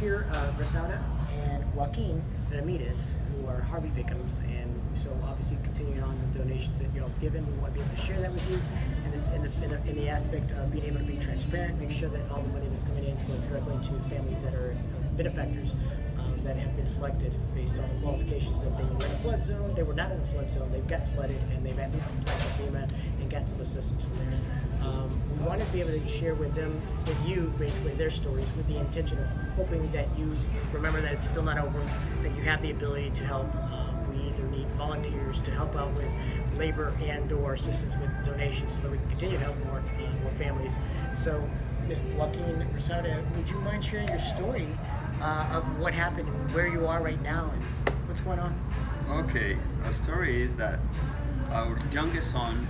here, Rosada and Joaquin Ramirez, who are Harvey victims, and so obviously continuing on the donations that you all have given, we want to be able to share that with you, and this in the aspect of being able to be transparent, make sure that all the money that's coming in is going directly to families that are benefactors that have been selected based on the qualifications that they were in a flood zone, they were not in a flood zone, they've got flooded, and they've at least applied to FEMA and got some assistance from there. We want to be able to share with them, with you, basically their stories, with the intention of hoping that you remember that it's still not over, that you have the ability to help. We either need volunteers to help out with labor and/or assistance with donations, so that we can continue to help more families. So, Ms. Joaquin Rosada, would you mind sharing your story of what happened and where you are right now and what's going on? Okay, our story is that our youngest son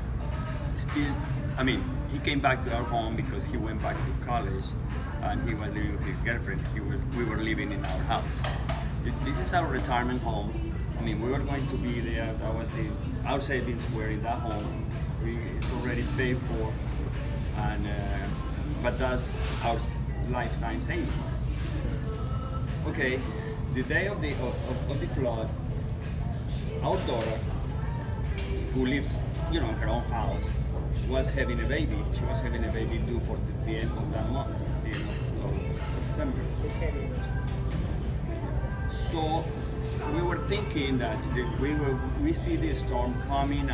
he came back to our home because he went back to college and he was living with his girlfriend. We were living in our house. This is our retirement home. We were going to be there. That was our savings were in that home. It's already paid for, and but that's our lifetime savings. Okay, the day of the flood, our daughter, who lives, in her own house, was having a baby. She was having a baby due for the end of that month, the end of September. So we were thinking that we see the storm coming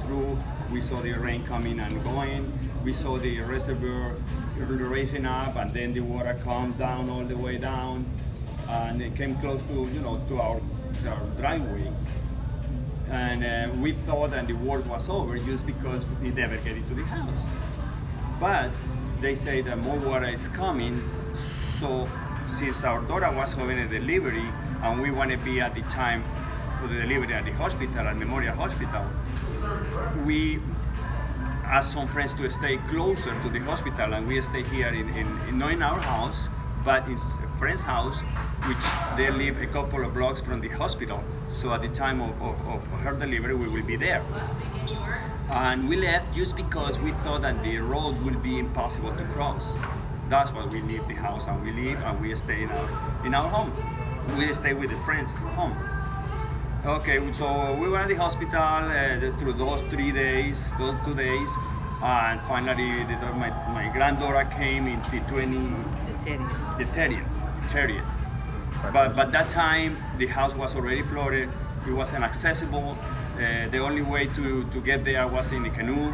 through. We saw the rain coming and going. We saw the reservoir raising up, and then the water comes down all the way down, and it came close to our driveway. And we thought that the worst was over just because we never get into the house. But they say that more water is coming, so since our daughter was having a delivery and we want to be at the time for the delivery at the hospital, at Memorial Hospital, we asked some friends to stay closer to the hospital, and we stay here not in our house, but in a friend's house, which they live a couple of blocks from the hospital. So at the time of her delivery, we will be there. And we left just because we thought that the road would be impossible to cross. That's why we leave the house, and we leave and we stay in our home. We stay with the friends' home. Okay, so we were at the hospital through those 2 days, and finally my granddaughter came in the 30th. But that time the house was already flooded. It wasn't accessible. The only way to get there was in a canoe,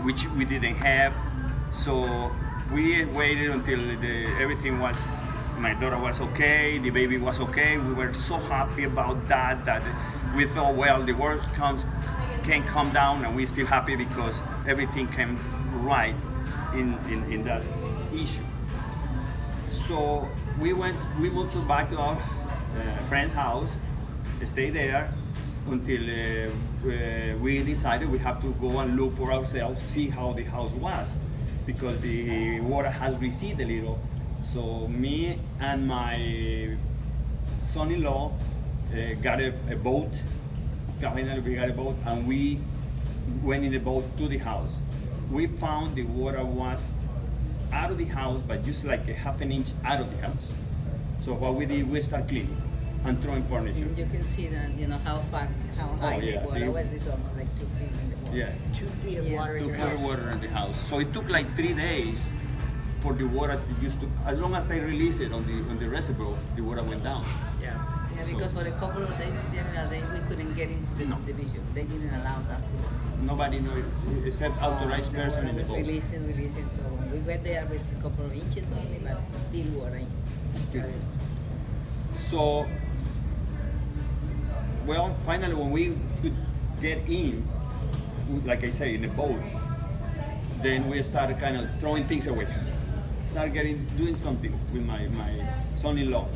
which we didn't have. So we waited until everything was. My daughter was okay. The baby was okay. We were so happy about that we thought, well, the world can come down, and we're still happy because everything came right in that issue. So we moved back to our friend's house, stayed there until we decided we have to go and look for ourselves, see how the house was, because the water has receded a little. So me and my son-in-law got a boat. Finally we got a boat, and we went in the boat to the house. We found the water was out of the house, but just like a half an inch out of the house. So what we did, we started cleaning and throwing furniture. And you can see that, how high the water was. It's almost like 2 feet in the water. Yeah. 2 feet of water in your house. 2 feet of water in the house. So it took like 3 days for the water as long as I released it on the reservoir, the water went down. Yeah. Yeah, because for a couple of days, we couldn't get into the subdivision. They didn't allow us to. Nobody knew it, except authorized person in the boat. Releasing. So we went there with a couple of inches only, but still water. Still. So, well, finally when we could get in, like I say, in a boat, then we started kind of throwing things away. Doing something with my son-in-law.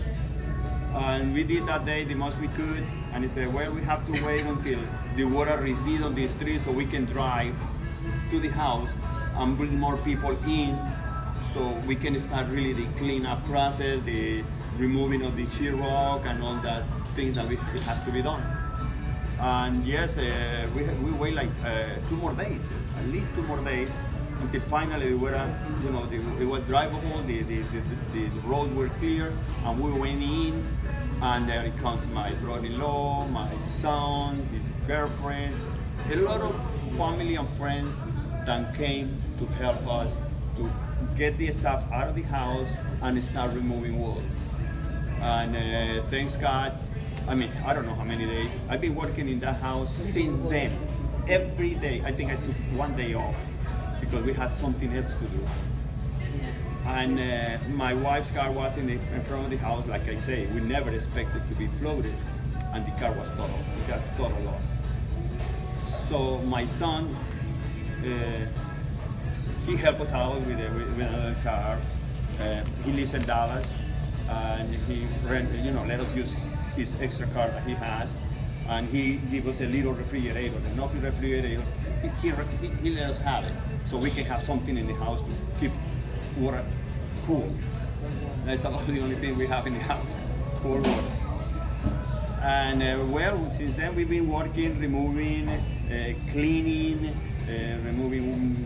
And we did that day the most we could, and he said, well, we have to wait until the water recedes on the street so we can drive to the house and bring more people in, so we can start really the cleanup process, the removing of the sheetrock and all that things that it has to be done. And yes, we wait like 2 more days, at least 2 more days, until finally it was drivable. The roads were clear, and we went in, and there comes my brother-in-law, my son, his girlfriend, a lot of family and friends that came to help us to get the stuff out of the house and start removing walls. And thanks God, I mean, I don't know how many days. I've been working in that house since then. Every day. I think I took one day off because we had something else to do. And my wife's car was in front of the house, like I say. We never expected to be flooded, and the car was total. We got total loss. So my son, he helped us out with another car. He lives in Dallas, and he let us use his extra car that he has, and he gave us a little refrigerator, enough refrigerator. He let us have it, so we can have something in the house to keep water cool. That's about the only thing we have in the house, cold water. And well, since then we've been working, removing, cleaning, removing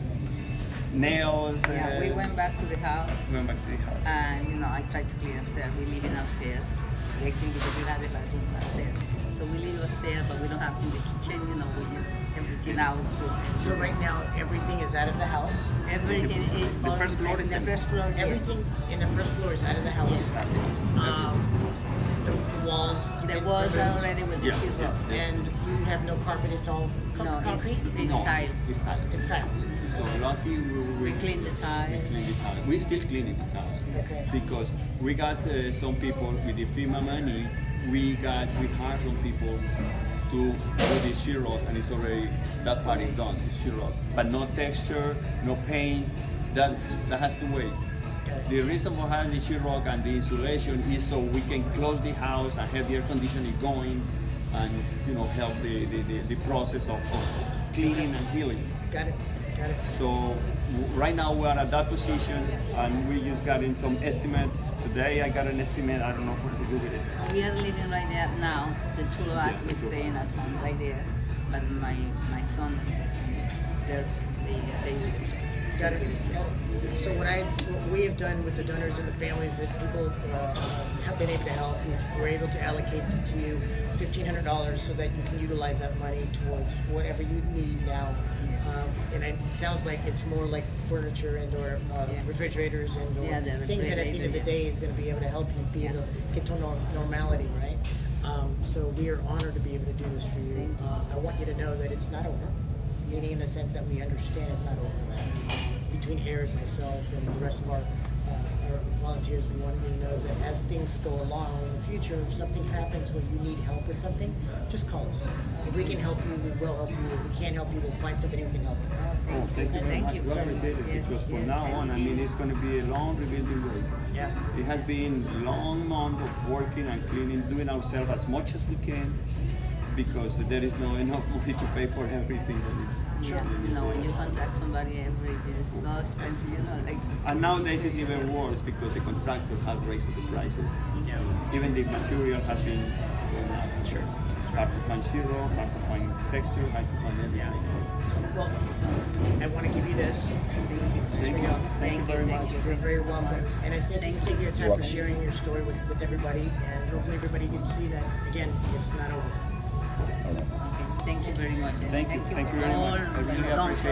nails. Yeah, we went back to the house. Went back to the house. And I tried to clean upstairs. We live in upstairs. We actually because we had a bathroom upstairs. So we live upstairs, but we don't have in the kitchen. We just everything out. So right now, everything is out of the house. Everything is the on first floor is the empty. first floor. Everything in the first floor is out of the house. Yes. The walls. The walls are already with the Yeah, sheetrock. yeah. And you have no carpet. It's all No, concrete. it's No, tile. it's tile. It's tile. So lucky We clean the tile. we clean the tile. We still cleaning the tile. Okay. Because we got some people with the FEMA money. We hired some people to do the sheetrock, and it's already that part is done. The sheetrock, but no texture, no paint. That has to wait. Okay. The reason behind the sheetrock and the insulation is so we can close the house and have the air conditioning going, and help the process of cleaning and healing. Got it. Got it. So right now we are at that position, and we just got in some estimates. Today I got an estimate. I don't know what to do with it. We are living right there now. The two of us, Yeah, we the two of staying us. at home right there. But my son, they stay with him. Got it. Got it. So what we have done with the donors and the families that people have been able to help, and we're able to allocate to you $1,500 so that you can utilize that money towards whatever you need now. And it sounds like it's more like furniture and or refrigerators and or Yeah, the things that at the end of the refrigerator, day is going to be able to help you be able to get to normality, right? So we are honored to be able to do this for you. I want you to know that it's not over, meaning in the sense that we understand it's not over. Between Eric, myself, and the rest of our volunteers, we want you to know that as things go along in the future, if something happens where you need help with something, just call us. If we can help you, we will help you. If we can't help you, we'll find somebody who can help you. Oh, thank you very Thank much. you. We appreciate it, Yes, because from yes, now on, I mean, anything. it's going to be a long rebuilding road. Yeah. It has been a long month of working and cleaning, doing ourselves as much as we can, because there is no enough money to pay for everything that is. Yeah, when you contract somebody, everything is so expensive, like. And nowadays it's even worse because the contractor has raised the prices. Yeah. Even the material has been going up. Sure. Hard to find zero, hard to find texture, hard to find everything. Well, I want to give you this. This is Thank for you. you. Thank you very much. You're very so welcome. much. And I thank you for taking your time for sharing your story with everybody. And hopefully everybody can see that, again, it's not over. Okay, thank you very much. And Thank you. Thank you for very all much. I really the appreciate it.